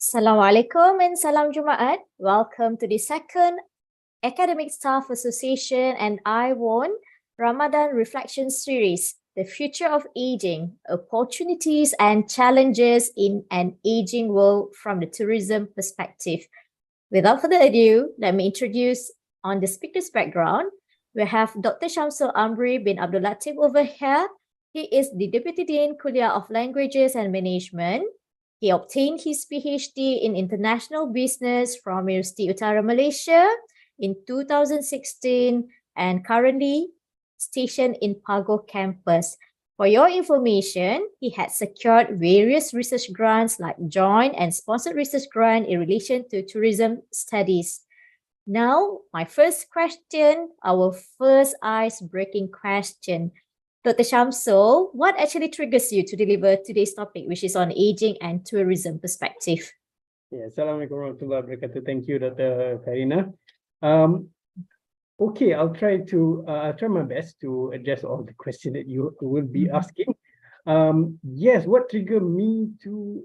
Assalamualaikum and salam Jumaat. Welcome to the second Academic Staff Association and I won Ramadan Reflection Series, The Future of Aging, Opportunities and Challenges in an Aging World from the Tourism Perspective. Without further ado, let me introduce on the speaker's background. We have Dr. Shamsul Amri bin Abdul Latif over here. He is the Deputy Dean Kuliah of Languages and Management. He obtained his PhD in International Business from University Utara Malaysia in 2016 and currently stationed in Pago campus. For your information, he had secured various research grants like joint and sponsored research grant in relation to tourism studies. Now, my first question, our first ice-breaking question. Dr. Shamsul, what actually triggers you to deliver today's topic, which is on aging and tourism perspective? Yeah, Assalamualaikum warahmatullahi wabarakatuh. Thank you, Dr. Karina. Okay, I'll try my best to address all the questions that you will be asking. Yes, what triggered me to,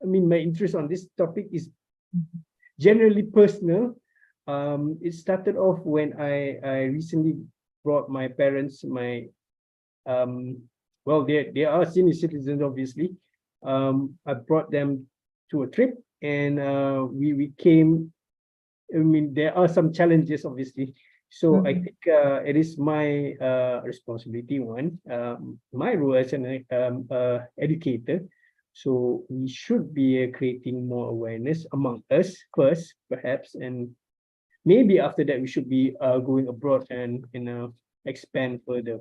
my interest on this topic is generally personal. It started off when I recently brought my parents, they are senior citizens, obviously. I brought them to a trip and we came. There are some challenges, obviously. So I think it is my responsibility, my role as an educator. So we should be creating more awareness among us first, perhaps, and maybe after that we should be going abroad and expand further.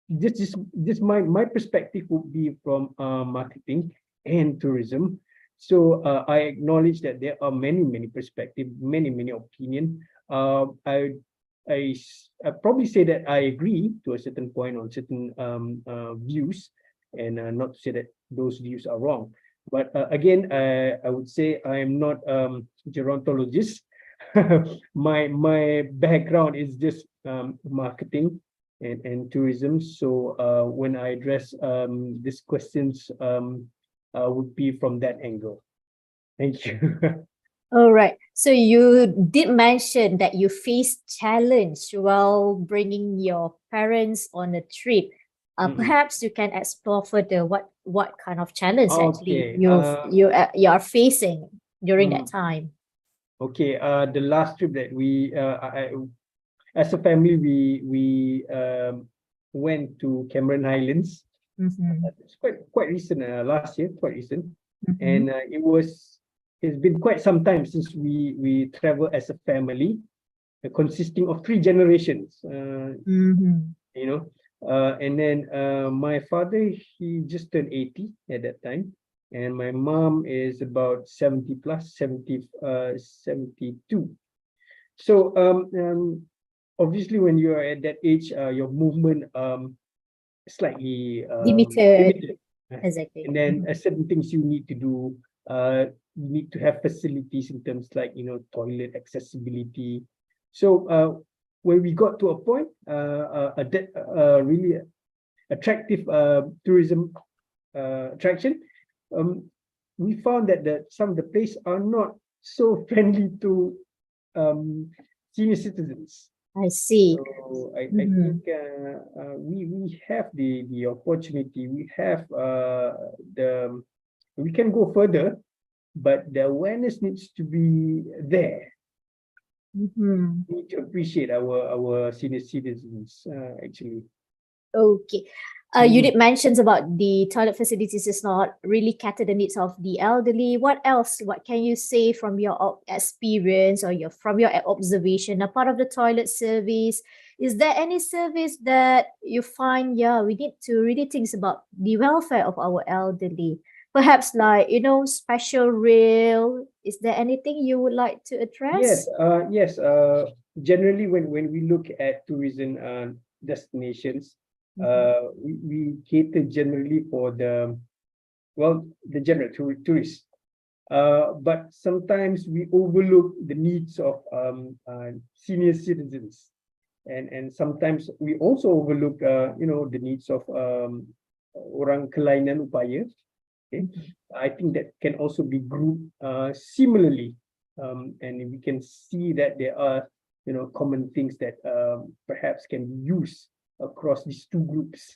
This my perspective would be from marketing and tourism. So I acknowledge that there are many perspectives, many opinions. I probably say that I agree to a certain point on certain views, and not to say that those views are wrong. But again, I would say I am not gerontologist. my background is just marketing and tourism. So when I address these questions, would be from that angle. Thank you. All right. So you did mention that you faced challenge while bringing your parents on a trip. Perhaps you can explore further what kind of challenge actually you are facing during that time. Okay. The last trip that we as a family we went to Cameron Highlands. It's quite recent, last year, quite recent, and it's been quite some time since we travel as a family, consisting of 3 generations. And then my father, he just turned 80 at that time, and my mom is about 70 plus, 72. So obviously when you are at that age, your movement slightly limited. Exactly. And then certain things you need to do, you need to have facilities in terms like toilet accessibility. So when we got to a point, really attractive tourism attraction, we found that some of the places are not so friendly to senior citizens. I see. So I think we have the opportunity. We have we can go further, but the awareness needs to be there. We need to appreciate our senior citizens actually. Okay. You did mention about the toilet facilities is not really cater the needs of the elderly. What else? What can you say from your experience or from your observation? A part of the toilet service, is there any service that you find, we need to really think about the welfare of our elderly? Perhaps like, special rail. Is there anything you would like to address? Yes. Generally, when we look at tourism destinations, we cater generally for the general tourists, but sometimes we overlook the needs of senior citizens, and sometimes we also overlook the needs of orang kelainan upaya. Okay, I think that can also be grouped similarly, and we can see that there are common things that perhaps can be used across these two groups.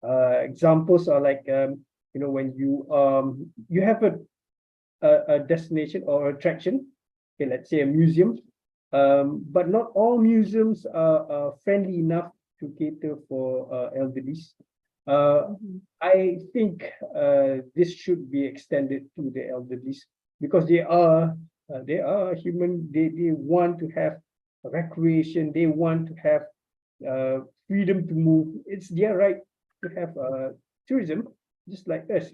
Examples are like when you have a destination or attraction, okay, let's say a museum, but not all museums are friendly enough to cater for elderlies. I think this should be extended to the elderlies because they are human. They want to have recreation. They want to have freedom to move. It's their right to have tourism, just like us.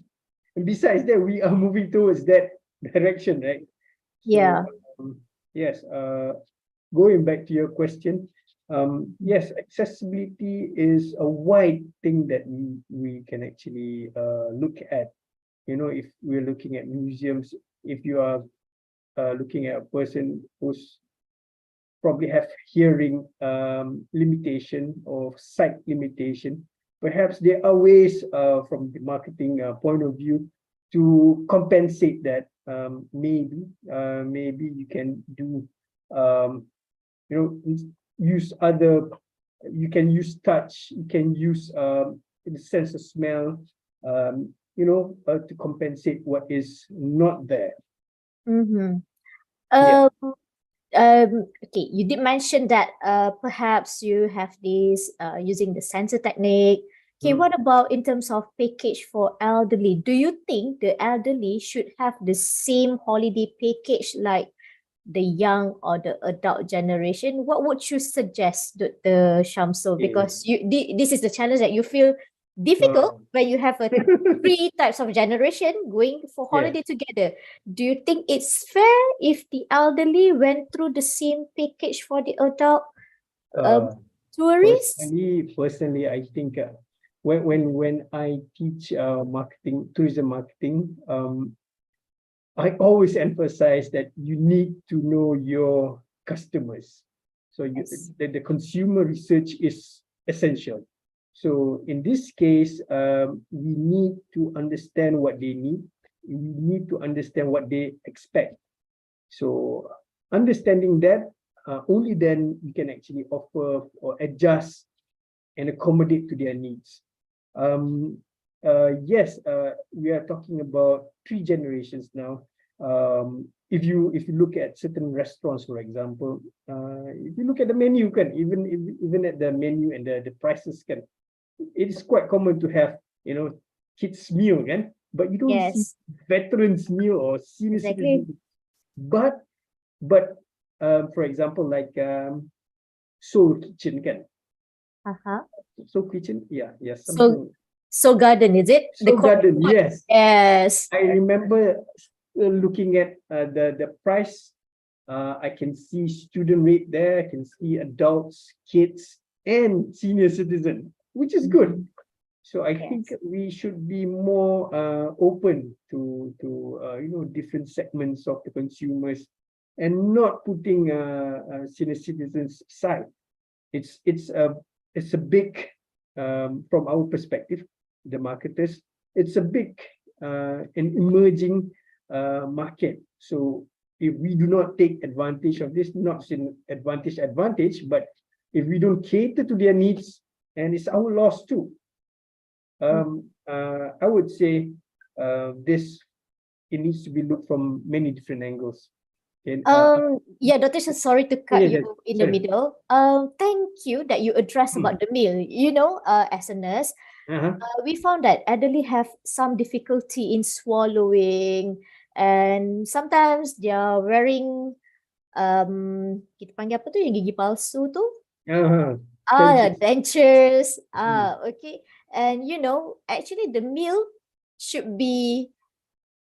And besides that, we are moving towards that direction, right? Yeah. So yes, going back to your question, yes, accessibility is a wide thing that we can actually look at. If we're looking at museums, if you are looking at a person who's probably have hearing limitation or sight limitation, perhaps there are ways from the marketing point of view to compensate that. Maybe you can do use other, you can use touch, you can use the sense of smell, to compensate what is not there. Mm-hmm. Yeah. Okay, you did mention that perhaps you have this using the sensor technique. Okay, what about in terms of package for elderly? Do you think the elderly should have the same holiday package like the young or the adult generation? What would you suggest, Dr. Shamsul? Because this is the challenge that you feel difficult when you have a three types of generation going for Yeah. holiday together. Do you think it's fair if the elderly went through the same package for the adult tourists? Personally, I think when I teach tourism marketing, I always emphasize that you need to know your customers. So Yes. the consumer research is essential. So in this case, we need to understand what they need. We need to understand what they expect. So understanding that, only then we can actually offer or adjust and accommodate to their needs. Yes, we are talking about three generations now. If you look at certain restaurants, for example, if you look at the menu, can even at the menu and the prices, can it is quite common to have kids meal, can, but you don't see Yes, veterans meal or senior exactly. citizen. But for example, like Soul Kitchen, can Uh-huh. Soul Kitchen, yeah, So, something. so garden, is it? The Soul Garden, coconut. yes. Yes. I remember looking at the price. I can see student rate there. I can see adults, kids, and senior citizen, which is good. So I think Yes. we should be more open to different segments of the consumers, and not putting senior citizens aside. It's a big, from our perspective, the marketers. It's a big an emerging market. So if we do not take advantage of this, not in advantage, but if we don't cater to their needs, and it's our loss too. I would say this, it needs to be looked from many different angles. And Yeah, Dr. Shah, sorry to cut yeah, you in the sorry. middle. Thank you that you addressed about the meal. As a nurse, we found that elderly have some difficulty in swallowing, and sometimes they are wearing kita panggil apa tu yang gigi palsu tu? Dentures. Dentures. Okay. And actually the meal should be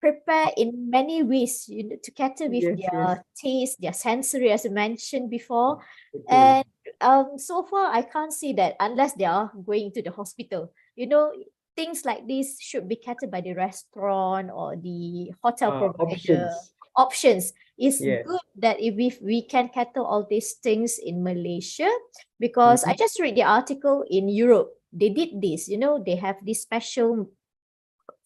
prepared in many ways, to cater with Yes, yes. their taste, their sensory, as I mentioned before. Betul. And so far, I can't see that unless they are going to the hospital. Things like this should be catered by the restaurant or the hotel provider. Options. Options. It's Yes. good that if we can cater all these things in Malaysia, because I just read the article in Europe. They did this, they have this special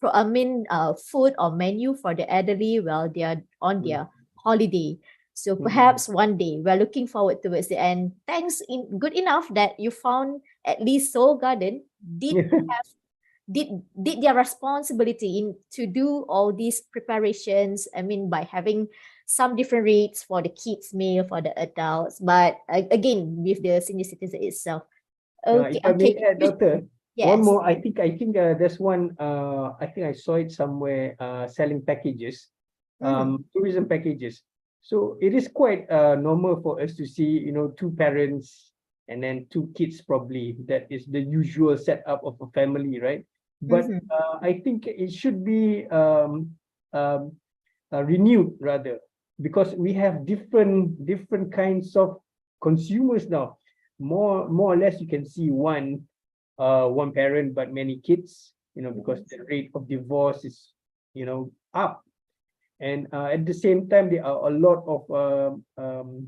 food or menu for the elderly while they are on Mm. their holiday. So Mm. perhaps one day we're looking forward towards the end. Thanks, good enough that you found at least Soul Garden did their responsibility in to do all these preparations. I mean, by having some different rates for the kids meal, for the adults, but again with the senior citizen itself. Okay, If I may add, which, Doctor, one yes. more. I think there's one. I think I saw it somewhere. Selling packages, Mm, tourism packages. So it is quite normal for us to see, two parents and then two kids probably. That is the usual setup of a family, right? But mhm, I think it should be um, renewed rather, because we have different kinds of consumers now. More or less, you can see one parent but many kids, because yes. the rate of divorce is up. And at the same time, there are a lot of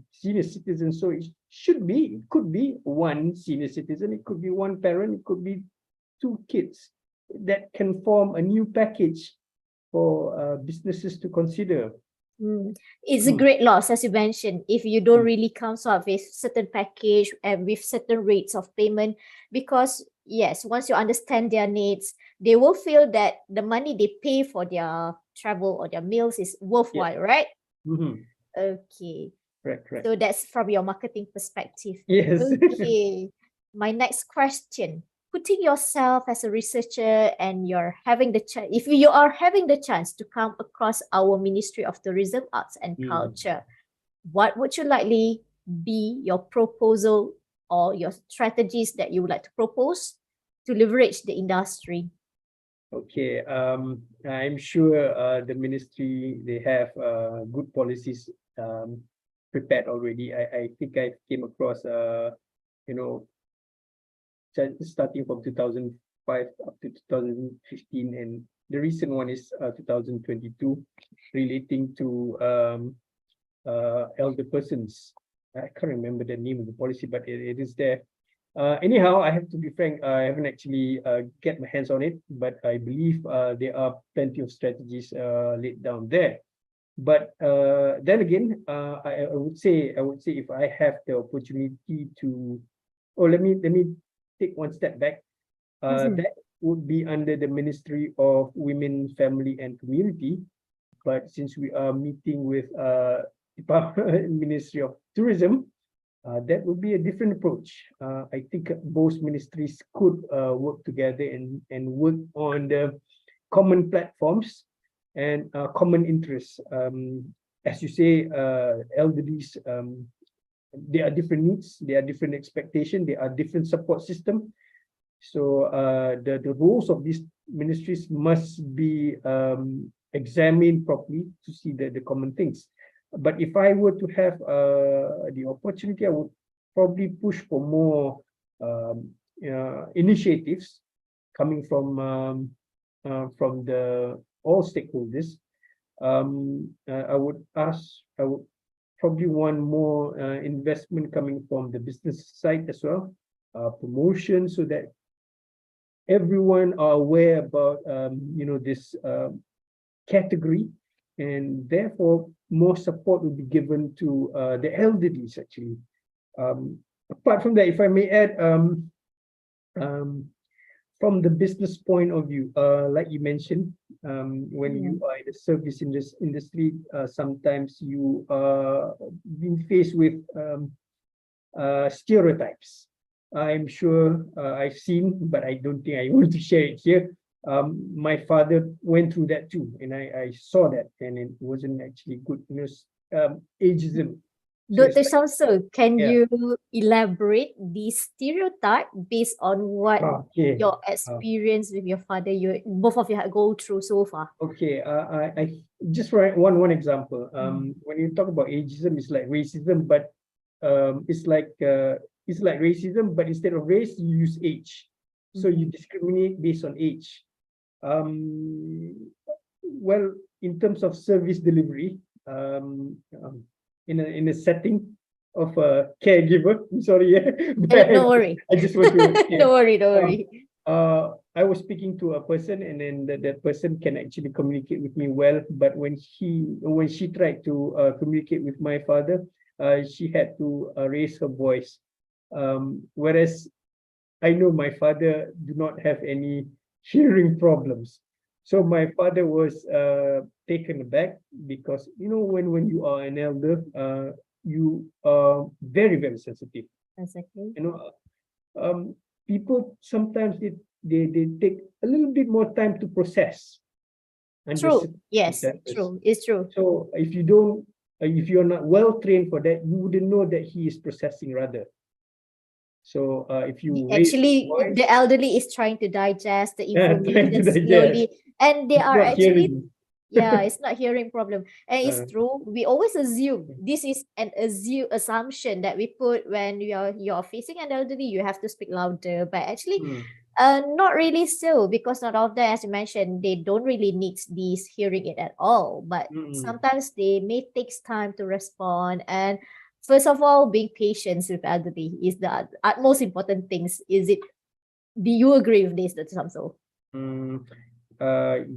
senior citizens. So it could be one senior citizen, it could be one parent, it could be two kids, that can form a new package for businesses to consider. Mm. It's a Mm, great loss, as you mentioned, if you don't mm, really come up with certain package and with certain rates of payment, because yes, once you understand their needs, they will feel that the money they pay for their travel or their meals is yeah. worthwhile, right? Mhm. Okay. Correct. So that's from your marketing perspective. Yes. Okay. My next question. Putting yourself as a researcher and you're having the chance, if you are having the chance to come across our Ministry of Tourism, Arts and Mm. Culture, what would you likely be your proposal or your strategies that you would like to propose to leverage the industry? Okay. I'm sure the ministry, they have good policies prepared already. I think I came across you know starting from 2005 up to 2015, and the recent one is 2022, relating to elder persons. I can't remember the name of the policy, but it is there. Anyhow, I have to be frank, I haven't actually get my hands on it, but I believe there are plenty of strategies laid down there. But then again, I would say if I have the opportunity to, or let me take one step back. Mhm. That would be under the Ministry of Women, Family and Community. But since we are meeting with Department Ministry of Tourism, that would be a different approach. I think both ministries could work together and work on the common platforms and common interests. As you say, elderlies, there are different needs, there are different expectations, there are different support system. So the roles of these ministries must be examined properly to see the common things. But if I were to have the opportunity, I would probably push for more initiatives coming from the all stakeholders. I would probably want more investment coming from the business side as well, promotion, so that everyone are aware about this category, and therefore more support will be given to the elderlies actually. Apart from that, if I may add, um, from the business point of view, like you mentioned, when Yeah. you are in the service industry, sometimes you are being faced with stereotypes. I'm sure I've seen, but I don't think I want to share it here. My father went through that too, and I saw that, and it wasn't actually good. Ageism. So it's Dr. like, Shamsul, can yeah, you elaborate the stereotype based on what okay. your Uh, experience with your father, you both of you had go through so far? okay, I just write one example. Mm. When you talk about ageism, it's like racism, but it's like racism, but instead of race, you use age. So you Mhm. discriminate based on age. Um, well, in terms of service delivery, in a setting of a caregiver, I'm sorry, yeah, but Don't worry. I just want to, yeah. Don't worry, don't Um, worry. I was speaking to a person, and then that person can actually communicate with me well. But when she tried to communicate with my father, she had to raise her voice. Whereas I know my father do not have any hearing problems. So my father was taken aback because, when you are an elder, you are very, very sensitive. Exactly. You know, um, people sometimes they take a little bit more time to process under True. certain Yes, circumstances. true. It's true. So if you're not well trained for that, you wouldn't know that he is processing rather. So if you raise your Actually, voice, the elderly is trying to digest the trying to information digest, slowly, and they it's are not actually, hearing. yeah, it's not hearing problem. And it's Uh, true. We always assume this is an assumption that we put when you're facing an elderly, you have to speak louder. But actually, mm, not really so, because not all of them, as you mentioned, they don't really need this hearing aid at all. But mm, sometimes they may takes time to respond. And first of all, being patient with elderly is the utmost important things. Is it? Do you agree with this, Dr. Samsul? mm.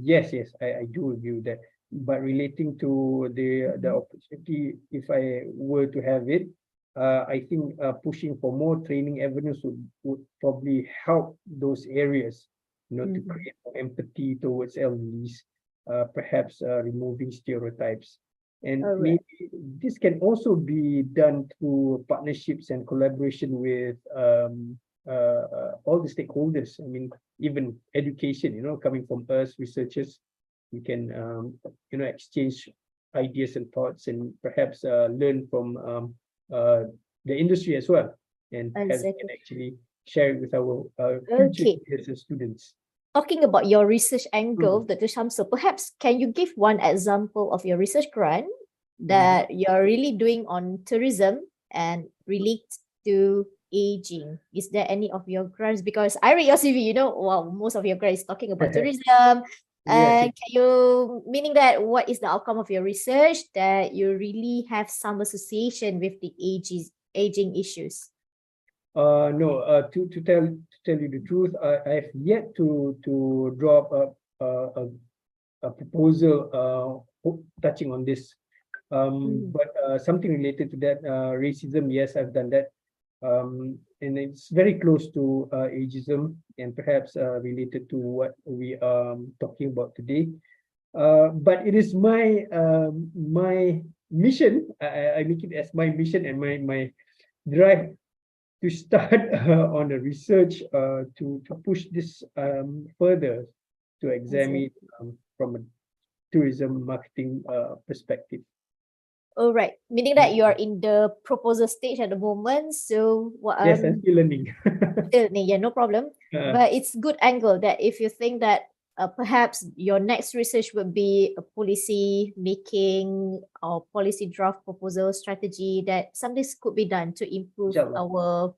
Yes, I do agree with that. But relating to the Mhm. opportunity, if I were to have it, I think pushing for more training avenues would probably help those areas, to Mhm. create more empathy towards elderlies, perhaps removing stereotypes. And All right. maybe this can also be done through partnerships and collaboration with all the stakeholders. I mean, even education, coming from us researchers, we can exchange ideas and thoughts, and perhaps learn from uh, the industry as well, and perhaps we can Exactly. actually share it with our future Okay. leaders and students. Talking about your research angle, Mm, Dr. Shamsul, perhaps can you give one example of your research grant mhm. that you're really doing on tourism and relates to aging? Is there any of your grants? Because I read your CV, well, most of your grants is talking about tourism. Yes, And can you, meaning that what is the outcome of your research that you really have some association with the aging issues? no, to tell you the truth, I have yet to drop a proposal touching on this. Mhm. But something related to that, racism, yes, I've done that. And it's very close to ageism, and perhaps related to what we are talking about today. But it is my mission. I make it as my mission and my drive to start on the research to push this further, to examine from a tourism marketing perspective. All right, meaning that you are Mm. in the proposal stage at the moment. So what Yes, I'm still learning. still, yeah, no problem. Uh, But it's good angle that if you think that perhaps your next research would be a policy making or policy draft proposal strategy, that some this could be done to improve Inshallah. our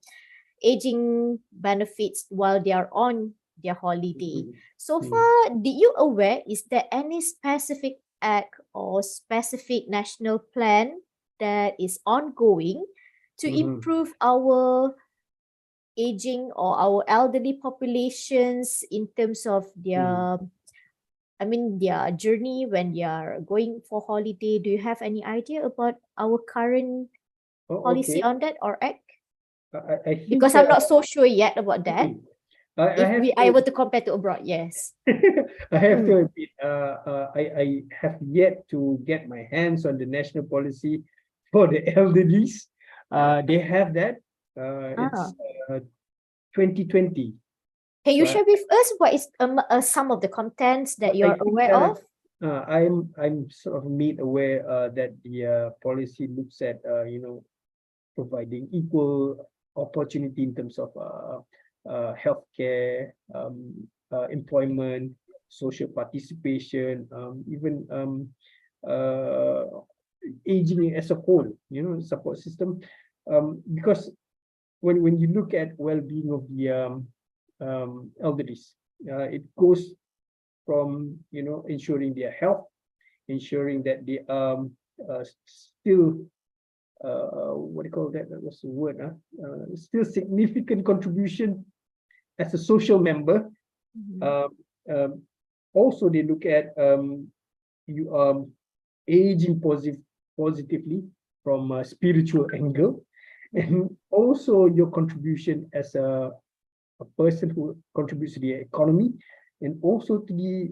aging benefits while they are on their holiday. Mm, So mm, far, did you aware, is there any specific act or specific national plan that is ongoing to mhm, improve our aging or our elderly populations in terms of mm. their, I mean, their journey when they are going for holiday? Do you have any idea about our current Oh, policy okay. on that or act? I think Because I'm not so sure yet about that. mm, I If have we are to able to compare to abroad, yes. I have Mm. to admit, I have yet to get my hands on the national policy for the elderlies. They have that. It's Ah. 2020. Can you So share with us what is some of the contents that I you're think aware of? I'm sort of made aware that the policy looks at providing equal opportunity in terms of healthcare, employment, social participation, even uh, aging as a whole, support system. Because when you look at well-being of the elderlies, it goes from ensuring their health, ensuring that they still what do you call that? What's the word? Still significant contribution as a social member. Um, um, Also, they look at you aging positively from a spiritual angle, and also your contribution as a person who contributes to the economy, and also to the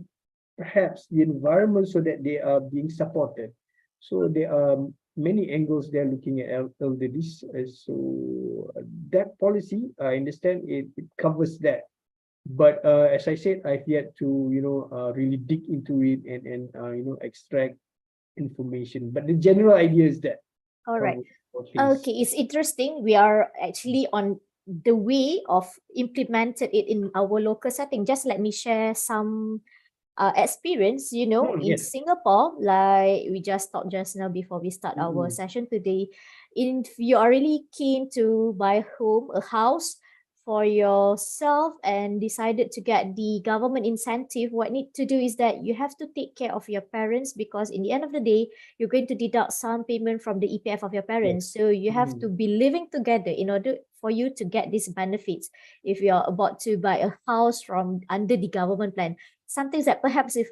perhaps the environment, so that they are being supported. So there are many angles they're looking at elderlies. So that policy, I understand it covers that. But as I said, I've yet to really dig into it and extract information. But the general idea is that All right. how things. Okay, it's interesting. We are actually on the way of implemented it in our local setting. Just let me share some experience, in Yes. Singapore, like we just talked just now before we start our session today. If you are really keen to buy a house for yourself and decided to get the government incentive, what need to do is that you have to take care of your parents, because in the end of the day, you're going to deduct some payment from the EPF of your parents. So you have to be living together in order for you to get these benefits. If you're about to buy a house from under the government plan, something that perhaps if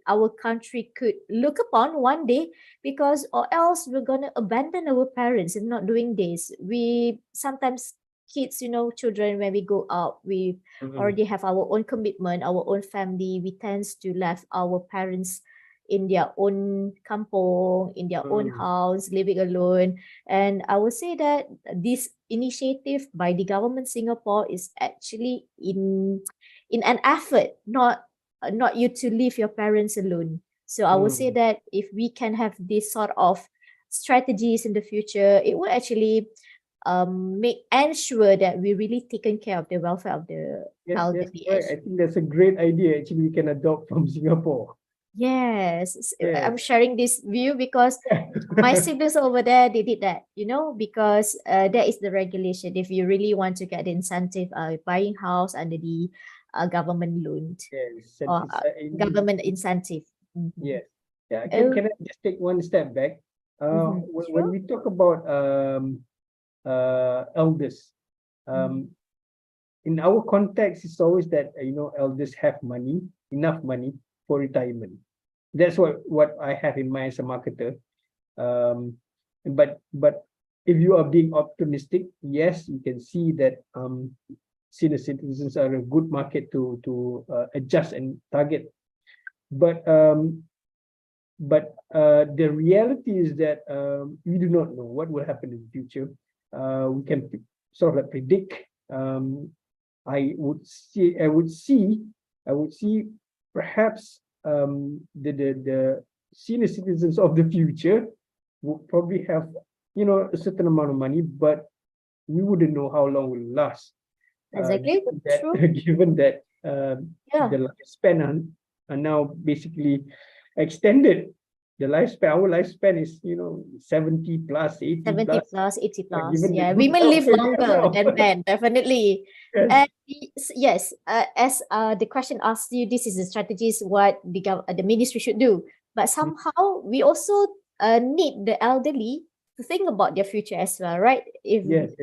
our country could look upon one day, because or else we're gonna abandon our parents if not doing this. We sometimes kids, children, when we go out, we already have our own commitment, our own family. We tends to left our parents in their own kampong, in their own house, living alone. And I would say that this initiative by the government Singapore is actually in an effort, not you to leave your parents alone. So I would say that if we can have this sort of strategies in the future, it will actually make ensure that we really taken care of the welfare of the Yes, elderly. right. I think that's a great idea. Actually, we can adopt from Singapore. Yes, I'm Yes. sharing this view because my siblings over there, they did that, because that is the regulation. If you really want to get the incentive, buying house under the government loan Yes. or government incentive. Yes. Yeah. Oh, Can I just take one step back? When sure. we talk about elders, Mhm. in our context, it's always that elders have money, enough money for retirement. That's what I have in mind as a marketer. Um, but if you are being optimistic, yes, you can see that senior citizens are a good market to adjust and target. But the reality is that we do not know what will happen in the future. We can sort of like predict. I would see perhaps the senior citizens of the future would probably have a certain amount of money, but we wouldn't know how long will last. Exactly. Given that True. given that Yeah. the lifespan are now basically extended. The lifespan, our lifespan is 70 plus, 80 70 plus. plus, 80 plus. Given the Yeah, good women health live we have longer now. than men, definitely. Yes. And yes, as the question asks you, this is the strategies what the ministry should do. But somehow we also need the elderly to think about their future as well, right? If Yes.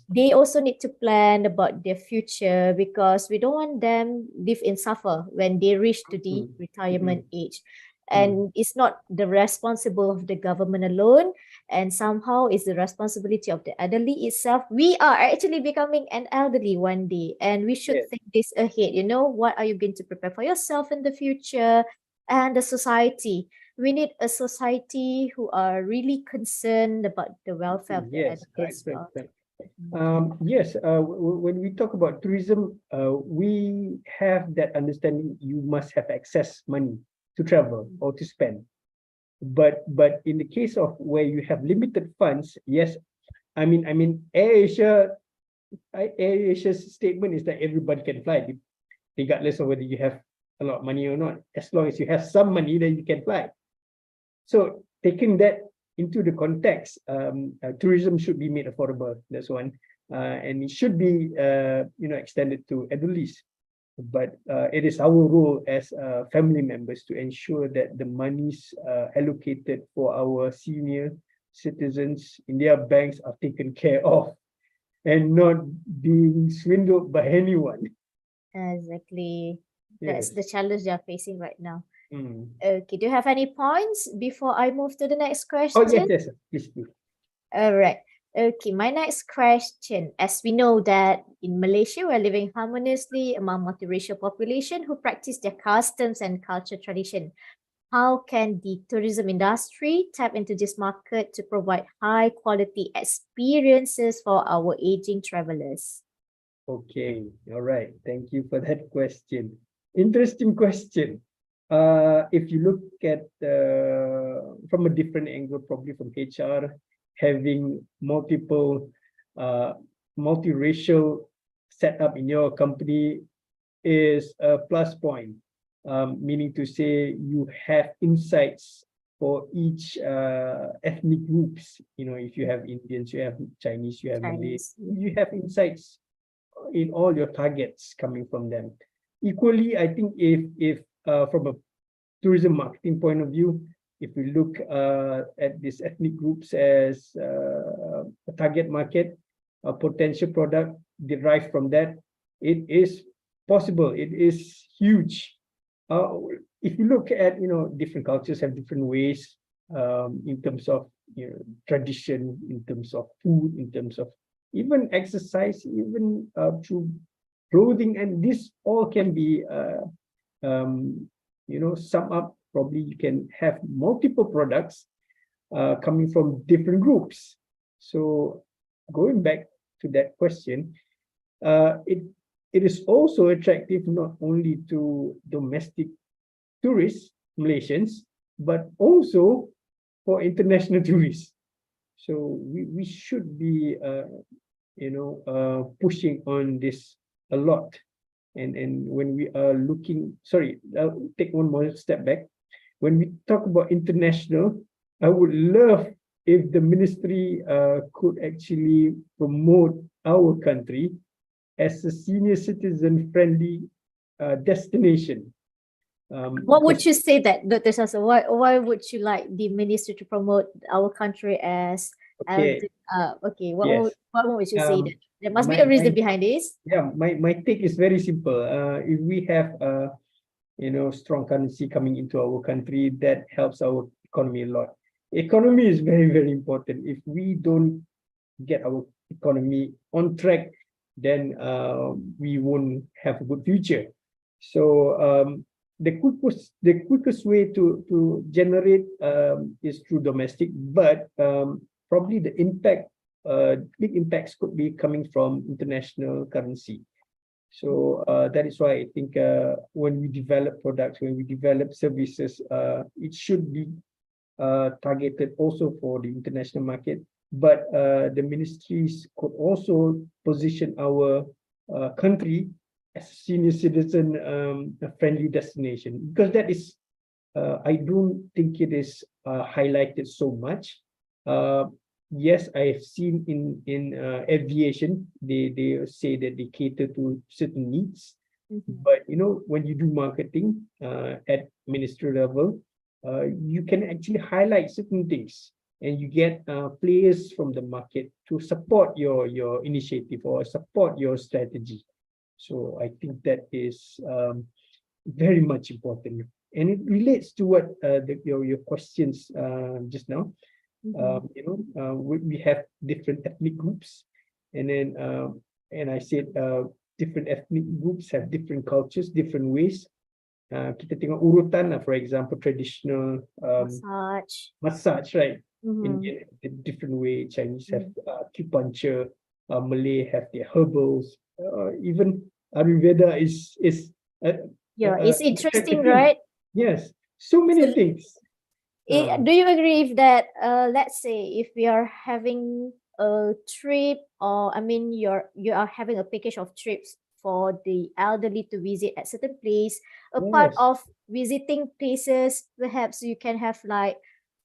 they also need to plan about their future, because we don't want them live in suffer when they reach to the retirement age. And it's not the responsible of the government alone, and somehow it's the responsibility of the elderly itself. We are actually becoming an elderly one day, and we should Yes. think this ahead. What are you going to prepare for yourself in the future and the society? We need a society who are really concerned about the welfare of the Yes. elderly Correct. as well. Yes. When we talk about tourism, we have that understanding. You must have excess money to travel or to spend. But in the case of where you have limited funds, yes, I mean Air Asia's statement is that everybody can fly, regardless of whether you have a lot of money or not. As long as you have some money, then you can fly. So taking that into the context, tourism should be made affordable. That's one, and it should be extended to elderlies. But it is our role as family members to ensure that the monies allocated for our senior citizens in their banks are taken care of. and not being swindled by anyone. Exactly. That's Yes. the challenge they are facing right now. Mm. Okay, do you have any points before I move to the next Oh, yes, question? yes, please do. All right. Okay, my next question. As we know that in Malaysia, we're living harmoniously among multiracial population who practice their customs and culture tradition. How can the tourism industry tap into this market to provide high quality experiences for our aging travelers? Okay, all right. Thank you for that question. Interesting question. If you look at from a different angle, probably from HR, having multiple multiracial setup in your company is a plus point. Meaning to say you have insights for each ethnic groups. You know, if you have Indians, you have Chinese, you have Malay, Chinese. you have insights in all your targets coming from them. Equally, I think if from a tourism marketing point of view, if we look at these ethnic groups as a target market, a potential product derived from that, it is possible. It is huge. If you look at, different cultures have different ways in terms of tradition, in terms of food, in terms of even exercise, even through clothing, and this all can be sum up. Probably you can have multiple products coming from different groups. So going back to that question, it is also attractive not only to domestic tourists, Malaysians, but also for international tourists. So we should be pushing on this a lot. And when we are looking, sorry, I'll take one more step back. When we talk about international, I would love if the ministry could actually promote our country as a senior citizen friendly destination. What would you say that, Dr. Sasa? Why would you like the ministry to promote our country as Okay, okay, yes. what would you say that? There must be My a reason behind this. yeah, my take is very simple. If we have strong currency coming into our country, that helps our economy a lot. Economy is very, very important. If we don't get our economy on track, then we won't have a good future. So the quickest way to generate is through domestic, but probably the big impacts could be coming from international currency. So that is why I think when we develop products, when we develop services, it should be targeted also for the international market. But the ministries could also position our country as a senior citizen friendly destination, because that is, I don't think it is highlighted so much. Yes, I've seen in aviation, they say that they cater to certain needs. But when you do marketing at ministry level, you can actually highlight certain things, and you get players from the market to support your initiative or support your strategy. So I think that is very much important, and it relates to what your questions just now. We have different ethnic groups, and then and I said different ethnic groups have different cultures, different ways. Kita tengok urutan lah, for example, traditional massage, right? Indian a different way, Chinese have acupuncture, Malay have their herbals, even Ayurveda is it's interesting, attractive thing. right? Yes, so many things. Do you agree if that let's say if we are having a trip, or I mean you are having a package of trips for the elderly to visit at certain place, a part of visiting places, perhaps you can have like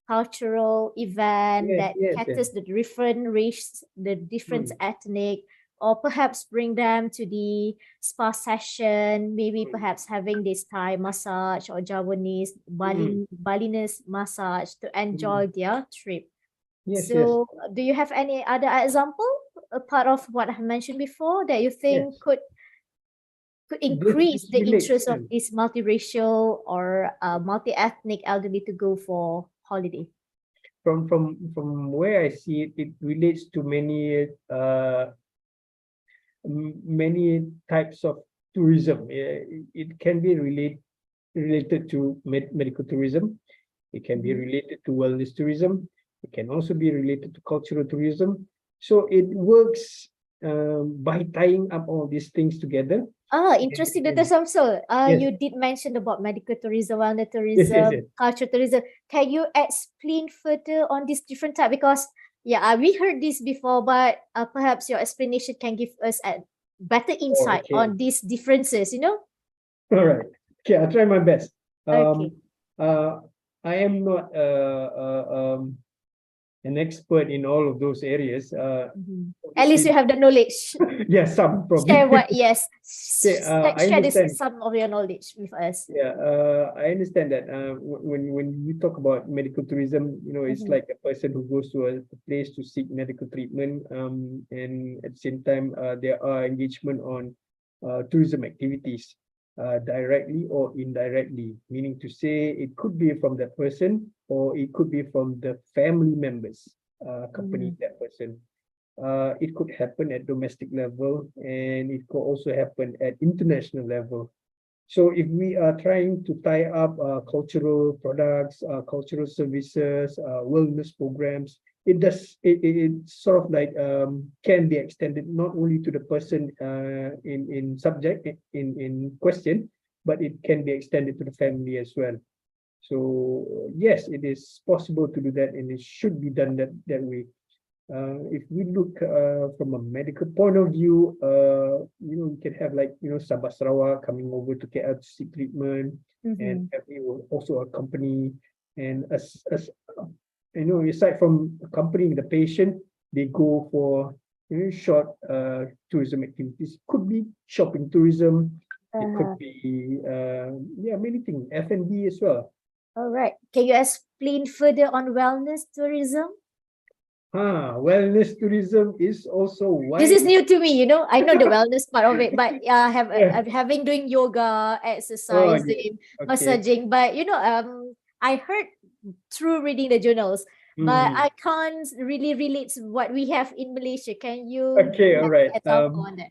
cultural event that caters the different race, the different ethnic, or perhaps bring them to the spa session, maybe perhaps having this Thai massage or Javanese, Balinese massage to enjoy their trip. So do you have any other example? a part of what I mentioned before that you think Yes, could this increase the relates. interest of this multiracial or multi-ethnic elderly to go for holiday? From where I see it, it relates to many types of tourism. It can be related to medical tourism. It can be Mhm. related to wellness tourism. It can also be related to cultural tourism. So it works by tying up all these things together. Interesting, Dr. And Samsul. yes, You did mention about medical tourism, wellness yes. tourism, cultural tourism. Can you explain further on this different type? Because yeah, we heard this before, but perhaps your explanation can give us a better Oh, insight okay. on these differences. You know? All right. Okay, I'll try my best. Okay. Uh, I am not an expert in all of those areas. Mhm. At least Obviously, you have the knowledge. yeah, some Share probably. what? Yes. Okay, I Share this understand. some of your knowledge with us. Yeah, I understand that when you talk about medical tourism, it's Mhm. like a person who goes to a place to seek medical treatment, and at the same time, there are engagement on tourism activities, directly or indirectly, meaning to say it could be from that person or it could be from the family members accompanying Mhm. that person. It could happen at domestic level and it could also happen at international level. So if we are trying to tie up cultural products, cultural services, wellness programs, it sort of like can be extended not only to the person in subject in question, but it can be extended to the family as well. So yes, it is possible to do that, and it should be done that way. If we look from a medical point of view, we can have like, Sabah Sarawak coming over to KL to seek treatment, and Mhm. we will also accompany. And as aside from accompanying the patient, they go for short tourism activities. Could be shopping tourism. It could Uh-huh. be yeah, many things. F&B as well. All right. Can you explain further on wellness tourism? Wellness tourism is also This is wide. new to me, you know. I know the wellness part of it, but Yeah. I'm having doing yoga, Oh, yes. exercising, Okay. massaging. But I heard through reading the journals, but Mhm. I can't really relate to what we have in Malaysia. Can you Okay, all give right. an example on that?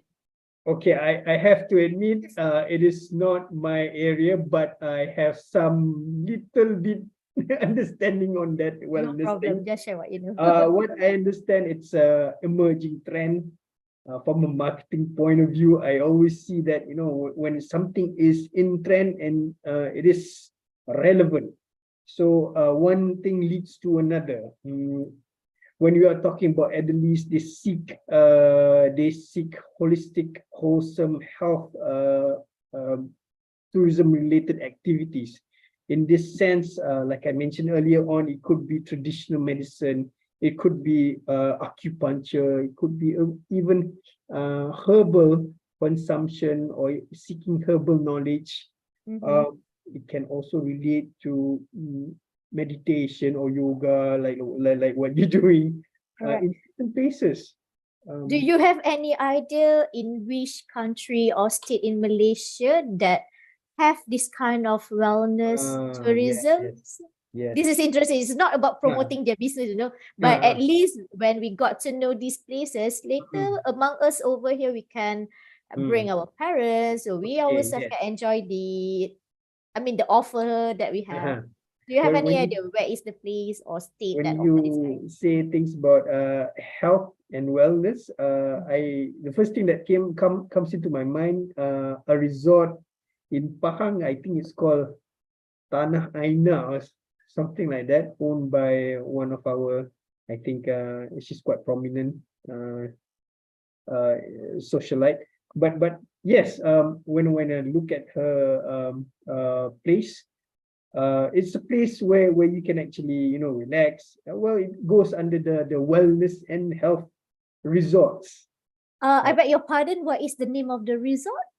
Okay, I have to admit, it is not my area, but I have some little bit understanding on that No wellness problem. thing. Just share what you know. What I understand, it's a emerging trend. From a marketing point of view, I always see that, when something is in trend and it is relevant. So one thing leads to another. When you are talking about elderlies, they seek holistic, wholesome health, tourism related activities. In this sense, like I mentioned earlier on, it could be traditional medicine, it could be acupuncture, it could be even herbal consumption or seeking herbal knowledge. Mm-hmm. It can also relate to meditation or yoga, like what you're doing Correct. in certain places. Do Um, you have any idea in which country or state in Malaysia that have this kind of wellness yes, tourism? yes, yes. This is interesting. It's not about Uh, promoting their business, uh, but at uh, least when we got to know these places, later mm, among us over here, we can bring mm. our parents, so we Okay, ourselves yes. can enjoy the offer that we have. Uh-huh. Do you have When any when you idea where is the place or state when that offer this you kind? say things about health and wellness, I the first thing that comes into my mind, a resort in Pahang, I think it's called Tanah Aina or something like that, owned by one of our, I think she's quite prominent uh, uh, socialite. But yes, when I look at her place, it's a place where you can actually relax. Well, it goes under the wellness and health resorts. I Uh, beg your pardon, what is the name of the resort?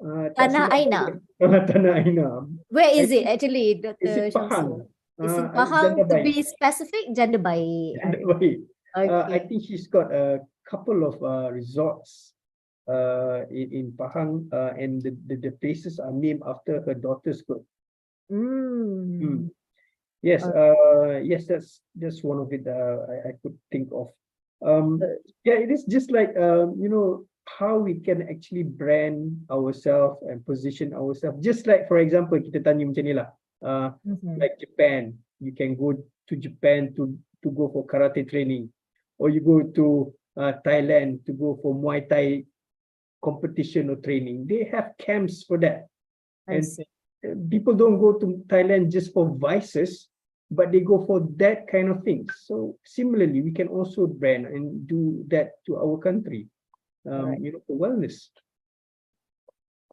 tak Tanah silap Aina. saya, Tanah Aina. Where I is it think actually, is Dr. it Shamsul? Pahang? It's in Pahang, Janda to Baik. be specific, Janda Baik. Janda Baik. I Okay. think she's got a couple of resorts in Pahang, and the places are named after her daughter's school. Mm. Yes, Alright. yes, that's one of it I could think of. Uh, Yeah, it is just like how we can actually brand ourselves and position ourselves. Just like, for example, kita tanya macam ni lah. mhm. Like Japan, you can go to Japan to go for karate training, or you go to Thailand to go for Muay Thai competition or training. They have camps for that. I And see. people don't go to Thailand just for vices, but they go for that kind of things. So similarly, we can also brand and do that to our country, Alright. for wellness.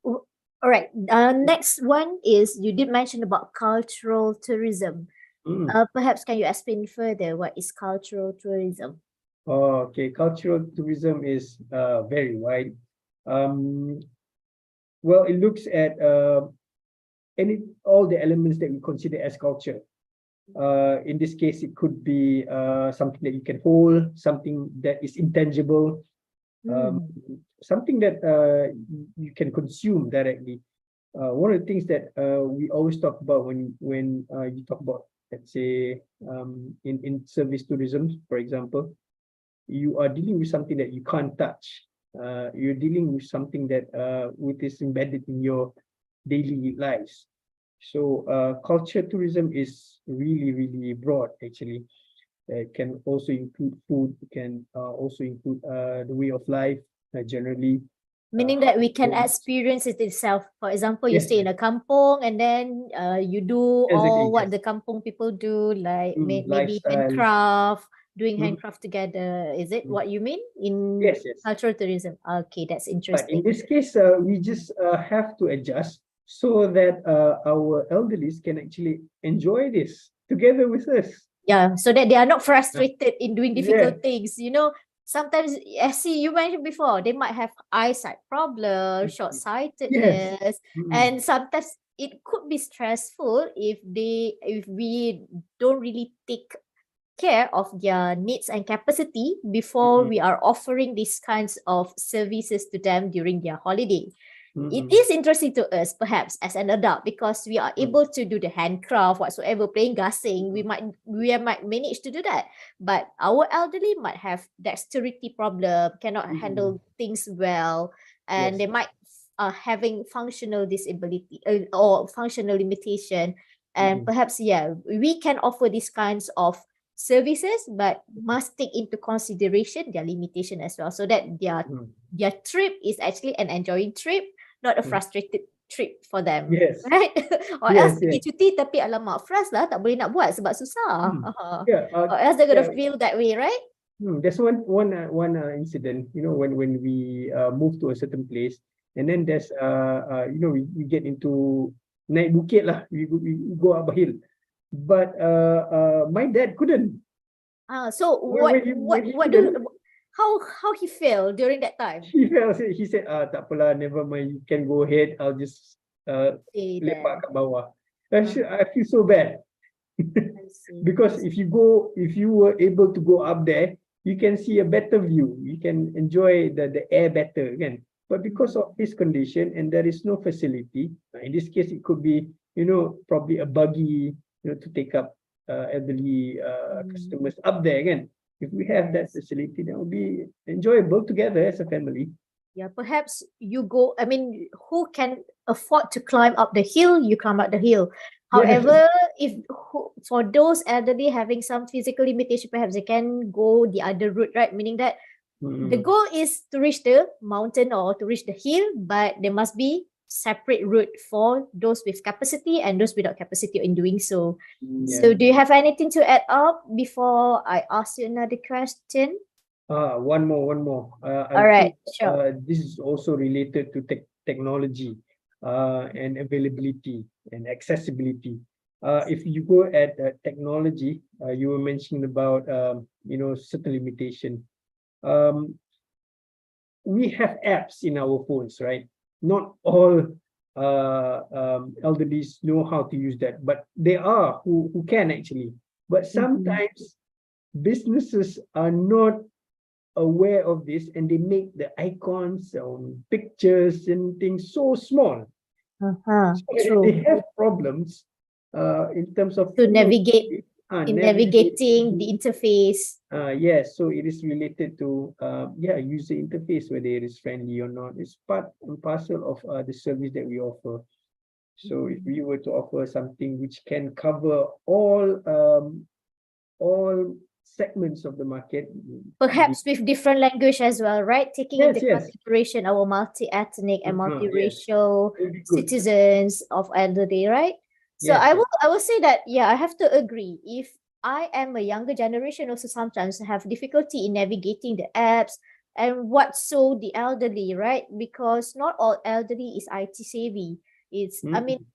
All right. Next one is you did mention about cultural tourism. Perhaps can you explain further what is cultural tourism? Okay, cultural tourism is very wide. Well, it looks at all the elements that we consider as culture. In this case, it could be something that you can hold, something that is intangible, something that you can consume directly. One of the things that we always talk about when you talk about, let's say, in service tourism, for example, you are dealing with something that you can't touch. You're dealing with something that which is embedded in your daily lives. So culture tourism is really, really broad, actually. It can also include food, it can also include the way of life generally. Meaning that we can experience it itself. For example, you Yes, stay in a kampong and then you do all exactly, what yes. the kampong people do, like maybe Lifestyle. handcraft, doing Mm. handcraft together. Is it what you mean in Yes, yes. cultural tourism? Okay, that's But in interesting. this case, we just have to adjust so that our elderlies can actually enjoy this together with us. Yeah, so that they are not frustrated in doing Yeah. difficult things. Sometimes, as see you mentioned before, they might have eyesight problems, Yes. short-sightedness, and sometimes it could be stressful if we don't really take care of their needs and capacity before we are offering these kinds of services to them during their holiday. It is interesting to us, perhaps, as an adult, because we are able to do the handcraft, whatsoever, playing gasing. We might manage to do that, but our elderly might have dexterity problem, cannot handle things well, and Yes. they might having functional disability or functional limitation. And perhaps, yeah, we can offer these kinds of services, but must take into consideration their limitation as well, so that their trip is actually an enjoying trip, not a frustrated trip for them. Yes. Right? Or else Yes, pergi yes. cuti tapi alamak frust lah, tak boleh nak buat sebab susah. Yeah. Or else they're gonna Yeah. feel that way, right? There's one incident, when we move to a certain place, and then there's we get into naik bukit lah, we go up a hill, but my dad couldn't. So what do how he felt during that time? He said, tak apalah, never mind, you can go ahead, I'll just Stay lepak there. kat bawah. I feel so bad. I see. Because if you were able to go up there, you can see a better view, you can enjoy the air better again. But because of this condition and there is no facility, in this case it could be probably a buggy to take up elderly customers up there again. If we have that facility, that will be enjoyable together as a family. Yeah, perhaps you go, I mean, who can afford to climb up the hill, you climb up the hill. However, for those elderly having some physical limitation, perhaps they can go the other route, right? Meaning that the goal is to reach the mountain or to reach the hill, but there must be separate route for those with capacity and those without capacity in doing so. So do you have anything to add up before I ask you another question? One more. All right, sure. This is also related to technology and availability and accessibility. If you go at technology, you were mentioning about certain limitation. We have apps in our phones, right? Not all elderlies know how to use that, but there are who can actually. But sometimes businesses are not aware of this, and they make the icons, pictures and things so small. So they True. have problems in terms of To navigate in navigating the navigating. interface. Yes, so it is related to user interface, whether it is friendly or not. It's part and parcel of the service that we offer. So if we were to offer something which can cover all segments of the market, Perhaps with different language as well, right? Taking into yes, consideration our multi-ethnic and yes, multiracial it will be good. citizens of elderly, right? So Yes, yes. I will say that, yeah, I have to agree. If I am a younger generation, also sometimes have difficulty in navigating the apps, and what so the elderly, right? Because not all elderly is IT savvy. It's, I mean, Mm,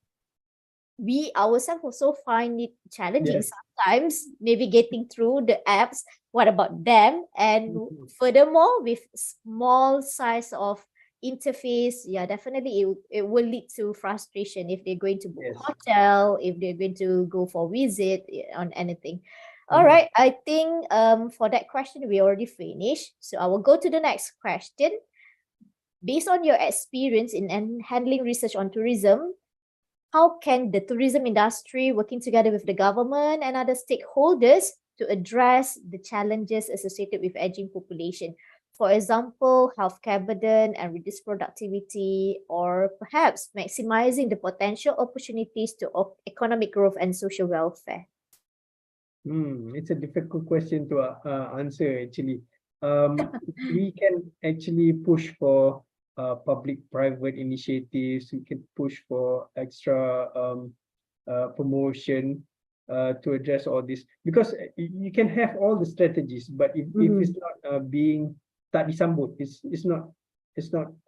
we ourselves also find it challenging yes. sometimes navigating through the apps. What about them? And Mhm. furthermore, with small size of interface, yeah, definitely it will lead to frustration if they're going to book Yes. hotel, if they're going to go for visit on anything. All Mhm. right, I think for that question we already finished. So I will go to the next question. Based on your experience in handling research on tourism, how can the tourism industry working together with the government and other stakeholders to address the challenges associated with aging population? For example, healthcare burden and reduced productivity, or perhaps maximizing the potential opportunities to economic growth and social welfare. It's a difficult question to answer actually. We can actually push for public-private initiatives. We can push for extra promotion to address all this, because you can have all the strategies, but if it's Mhm. not being tak disambut, it's not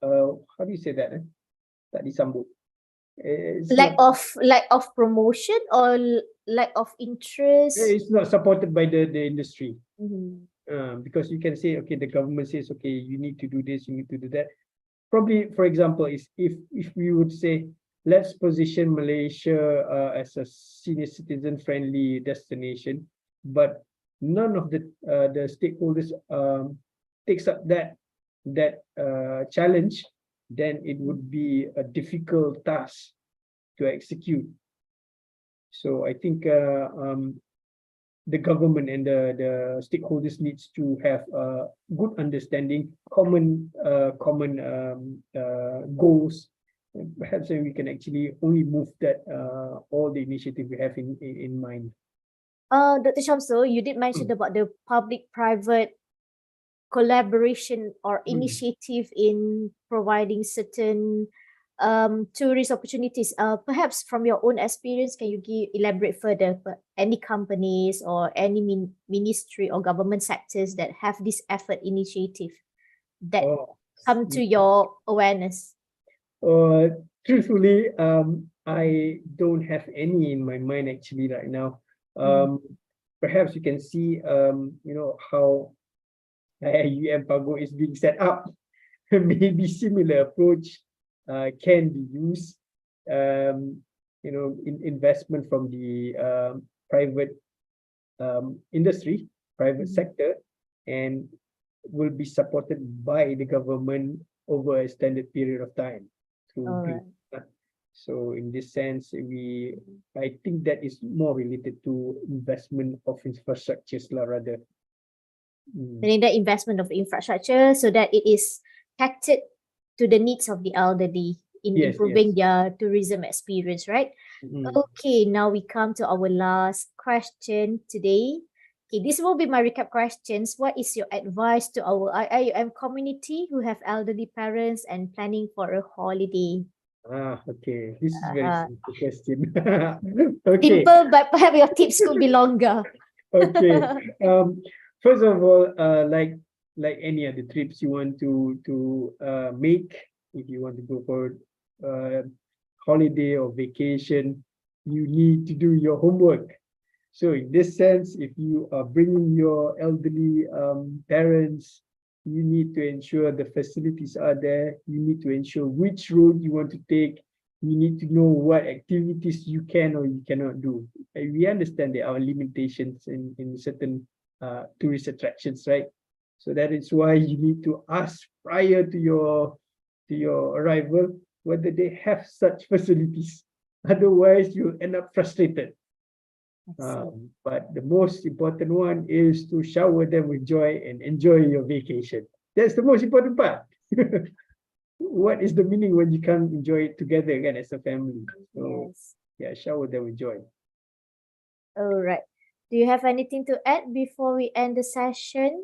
how do you say that? Tak disambut. It's not Lack of promotion or lack of interest. it's not supported by the industry. Mhm. Because you can say, okay, the government says, okay, you need to do this, you need to do that. Probably, for example, is if we would say, let's position Malaysia as a senior citizen friendly destination, but none of the stakeholders takes up that challenge, then it would be a difficult task to execute. So I think the government and the stakeholders needs to have a good understanding, common goals. And perhaps then we can actually only move that all the initiative we have in mind. Dr. Shamsul, you did mention Mm, about the public-private collaboration or mm. initiative in providing certain tourist opportunities. Perhaps from your own experience, can you elaborate further? Any companies or any ministry or government sectors that have this effort initiative that Oh, come to mm. your awareness? uh, Truthfully, I don't have any in my mind actually right now. Mhm. Perhaps you can see, how Pago is being set up. Maybe similar approach can be used. Investment from the private industry, private Mhm. sector, and will be supported by the government over a extended period of time to All bring. right. So in this sense, I think that is more related to investment of infrastructures lah, rather. Mm. Meaning the investment of infrastructure so that it is catered to the needs of the elderly in Yes, improving yes. their tourism experience, right? Mm. Okay, now we come to our last question today. Okay, this will be my recap questions. What is your advice to our IIUM community who have elderly parents and planning for a holiday? Okay. This is very Uh, simple question. Okay. Simple, but perhaps your tips could be longer. Okay. First of all, like any other trips you want to make, if you want to go for holiday or vacation, you need to do your homework. So in this sense, if you are bringing your elderly parents, you need to ensure the facilities are there. You need to ensure which road you want to take. You need to know what activities you can or you cannot do. And we understand there are limitations in certain tourist attractions, right? So that is why you need to ask prior to your arrival whether they have such facilities. Otherwise, you'll end up frustrated. But the most important one is to shower them with joy and enjoy your vacation. That's the most important part. What is the meaning when you can't enjoy it together again as a family? So Yes. yeah, shower them with joy. All right. Do you have anything to add before we end the session?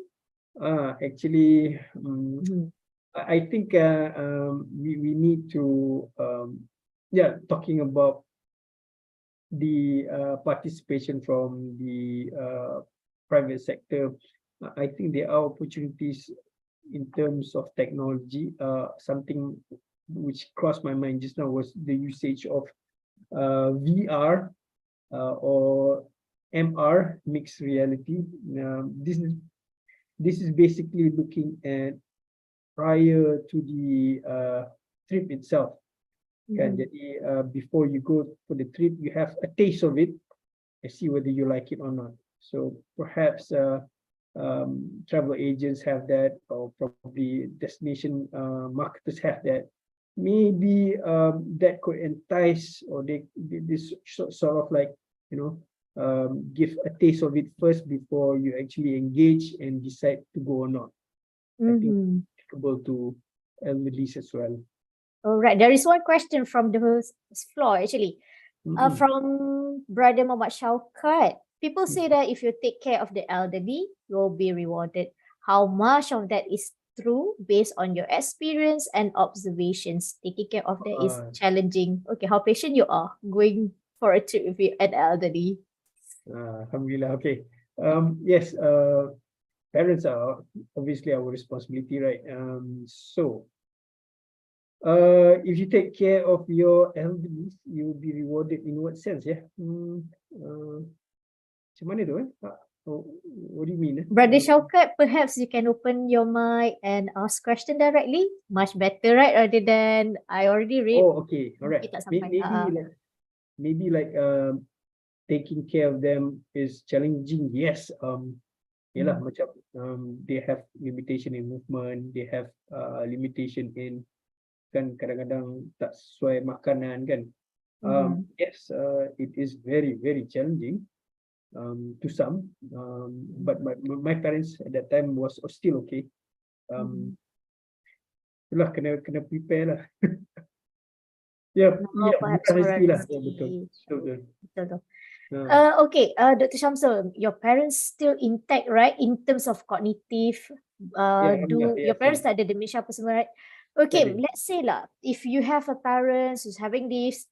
Actually, Mhm. I think we need to talking about the participation from the private sector. I think there are opportunities in terms of technology. Something which crossed my mind just now was the usage of VR or MR, mixed reality. This is basically looking at prior to the trip itself. Kan, Mhm. jadi before you go for the trip, you have a taste of it and see whether you like it or not. So perhaps travel agents have that, or probably destination marketers have that. Maybe that could entice, or this sort of like, you know, give a taste of it first before you actually engage and decide to go or not. I think Mhm. applicable to elderlies as well. All right. There is one question from the floor actually. Mm-mm. From Brother Muhammad Shaukat. People say Mm. that if you take care of the elderly, you'll be rewarded. How much of that is true based on your experience and observations? Taking care of that is Uh, challenging. Okay, how patient you are going for a trip with an elderly. Alhamdulillah. Okay. Yes. Parents are obviously our responsibility, right? If you take care of your elderly, you'll be rewarded in what sense? Yeah. Macam mana tu? What do you mean? Brother Shaukat, perhaps you can open your mic and ask question directly. Much better, right? Rather than I already read. Okay. All right. Mungkin tak sampai. Maybe like taking care of them is challenging. Yes. Yalah, macam they have limitation in movement, they have limitation in, kan kadang-kadang tak sesuai makanan kan. Mhm. Yes, it is very very challenging to some, but my parents at that time was still okay. Mhm. Itulah kena prepare lah. Ya, Now perhaps bukan for a rezeki lah. Ya, betul. rezeki. Betul. Betul tu. Ha, Okay, Dr. Shamsul, your parents still intact, right? In terms of cognitive, ya, alhamdulillah. do your Yes, parents yes. tak ada dementia apa semua, right? Tak Okay, ada. let's say lah, if you have a parent who's having these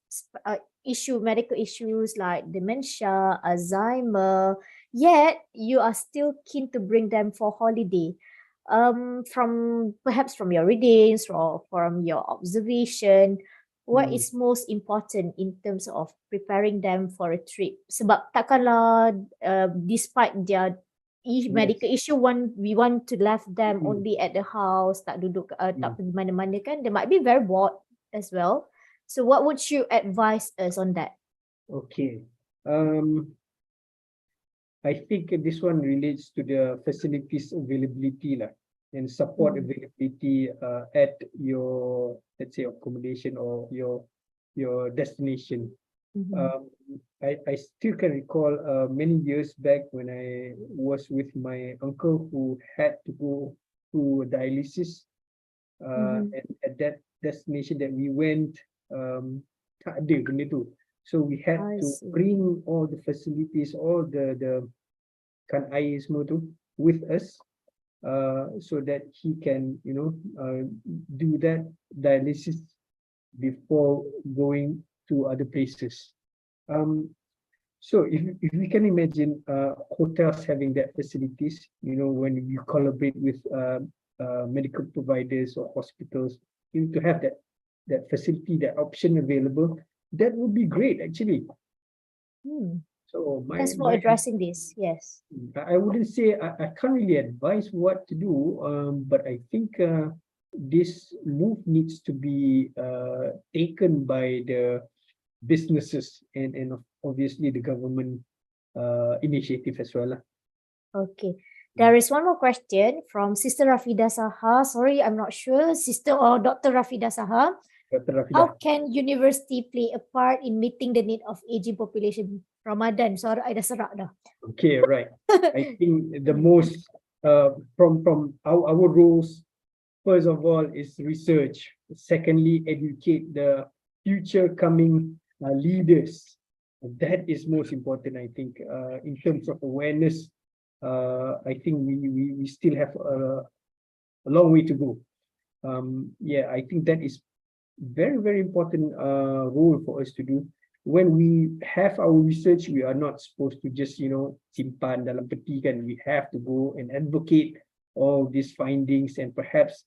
medical issues like dementia, Alzheimer, yet you are still keen to bring them for holiday. From perhaps from your readings or from your observation, what is most important in terms of preparing them for a trip? Sebab takkanlah despite their medical Yes. issue, we want to left them Mm. only at the house, tak duduk, tak Mm. pergi mana-mana kan. They might be very bored as well. So what would you advise us on that? Okay. I think this one relates to the facilities availability lah, and support Mm. availability at your, let's say, accommodation or your destination. Mhm. Um, I still can recall many years back when I was with my uncle who had to go to dialysis, Mhm. and at that destination that we went, tak ada benda tu. So we had I to see. bring all the facilities, all the kan air semua tu with us, so that he can, do that dialysis before going to other places. So if we can imagine hotels having that facilities, when you collaborate with medical providers or hospitals, to have that facility, that option available, that would be great actually. Hmm. So Thanks for addressing this. Yes. I wouldn't say I can't really advise what to do, but I think this move needs to be taken by the businesses and obviously the government initiative as well lah. Okay. There is one more question from Sister Rafida Saha. Sorry, I'm not sure. Sister or Dr. Rafida Saha. Dr. How Rafidah. can university play a part in meeting the need of aging population? Ramadan, sorry, I dah serak dah. Okay, right. I think the most from our roles, first of all, is research. Secondly, educate the future coming leaders. That is most important, I think. In terms of awareness, I think we still have a long way to go. Yeah, I think that is very, very important role for us to do. When we have our research, we are not supposed to just, simpan dalam peti kan. We have to go and advocate all these findings and perhaps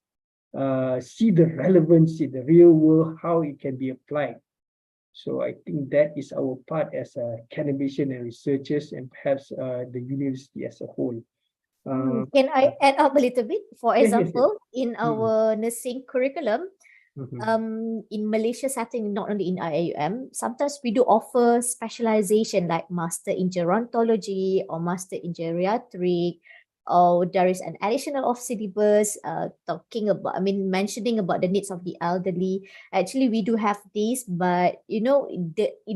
see the relevance in the real world, how it can be applied. So I think that is our part as academicians and researchers, and perhaps the university as a whole. Can I add up a little bit? For Yes, yes, yes. example, in our nursing curriculum, Mhm. in Malaysia setting, not only in IIUM, sometimes we do offer specialization like master in gerontology or master in geriatric, or there is an additional of syllabus mentioning about the needs of the elderly. Actually, we do have this, but in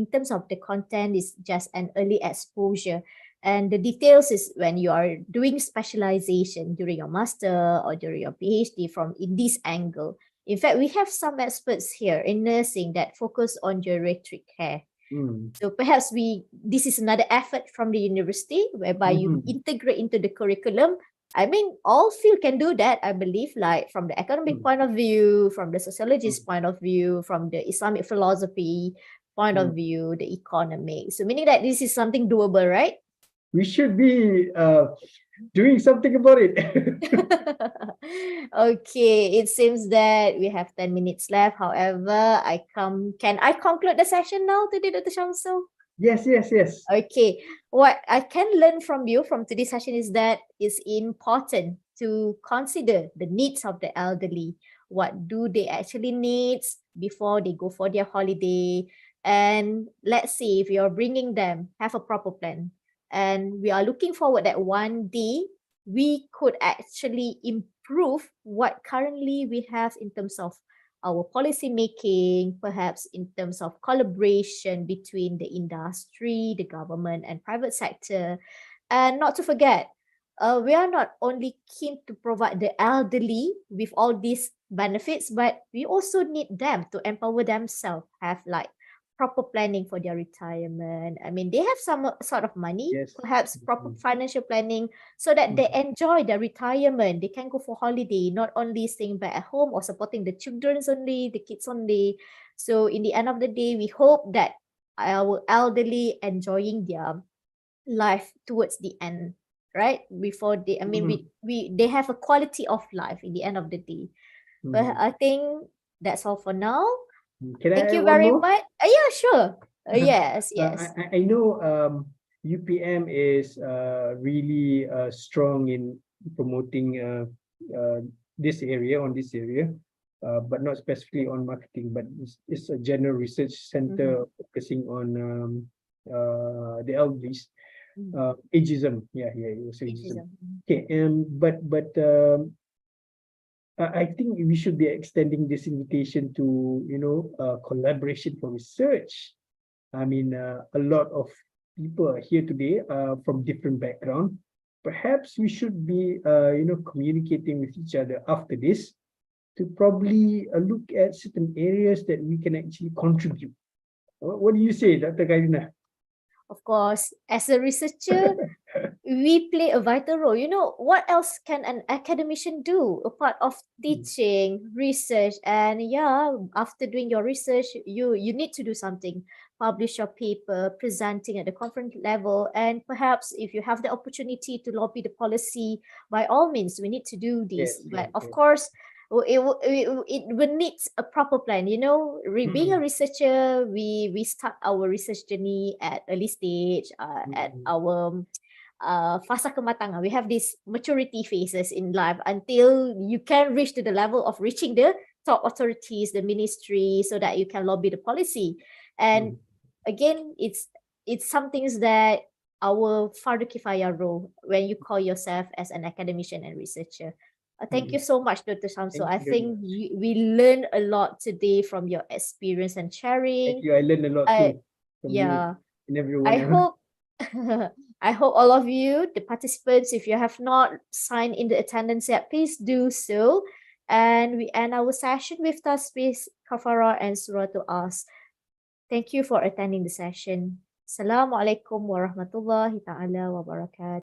terms of the content, is just an early exposure. And the details is when you are doing specialization during your master or during your PhD from in this angle. In fact, we have some experts here in nursing that focus on geriatric care. So perhaps this is another effort from the university whereby you integrate into the curriculum. I mean, all field can do that, I believe, like from the academic point of view, from the sociologist point of view, from the Islamic philosophy point of view, the economic. So meaning that this is something doable, right? We should be doing something about it. Okay, it seems that we have 10 minutes left. However, can I conclude the session now today, Dr. Shamsul? Yes, yes, yes. Okay, what I can learn from you from today's session is that it's important to consider the needs of the elderly. What do they actually need before they go for their holiday? And let's see if you're bringing them, have a proper plan. And we are looking forward that one day we could actually improve what currently we have in terms of our policy making, perhaps in terms of collaboration between the industry, the government, and private sector. And not to forget, we are not only keen to provide the elderly with all these benefits, but we also need them to empower themselves, have like proper planning for their retirement. I mean, they have some sort of money, Yes. perhaps proper financial planning, so that they enjoy their retirement. They can go for holiday, not only staying back at home or supporting the children only, the kids only. So in the end of the day, we hope that our elderly enjoying their life towards the end, right? Before they, they have a quality of life in the end of the day. But I think that's all for now. Can Thank I you add one very more? much. Yeah, sure. Yes, yes. I know UPM is really strong in promoting this area, but not specifically on marketing, but it's a general research center focusing on the elderly. Ageism. Yeah, it was ageism. Okay, but I think we should be extending this invitation to, collaboration for research. I mean, a lot of people are here today from different background. Perhaps we should be, communicating with each other after this to probably look at certain areas that we can actually contribute. What do you say, Dr. Karina? Of course, as a researcher, we play a vital role. You know, what else can an academician do apart of teaching, research? And yeah, after doing your research, you need to do something. Publish your paper, presenting at the conference level, and perhaps if you have the opportunity to lobby the policy, by all means, we need to do this. Yes, But yes, of yes. course, it will need a proper plan. You know, being a researcher, we start our research journey at early stage, at our fasa kematangan. We have these maturity phases in life until you can reach to the level of reaching the top authorities, the ministry, so that you can lobby the policy. And again, it's some things that our fardu kifaya role when you call yourself as an academician and researcher. Thank you so much, Dr. Shamsul. Thank I you very think much. we learned a lot today from your experience and Thank sharing. you. I learned a lot I too from you yeah, and everyone I else. hope I hope all of you, the participants, if you have not signed in the attendance yet, please do so. And we end our session with tasbih, kafara, and surah to us. Thank you for attending the session. Assalamualaikum warahmatullahi taala wabarakatuh.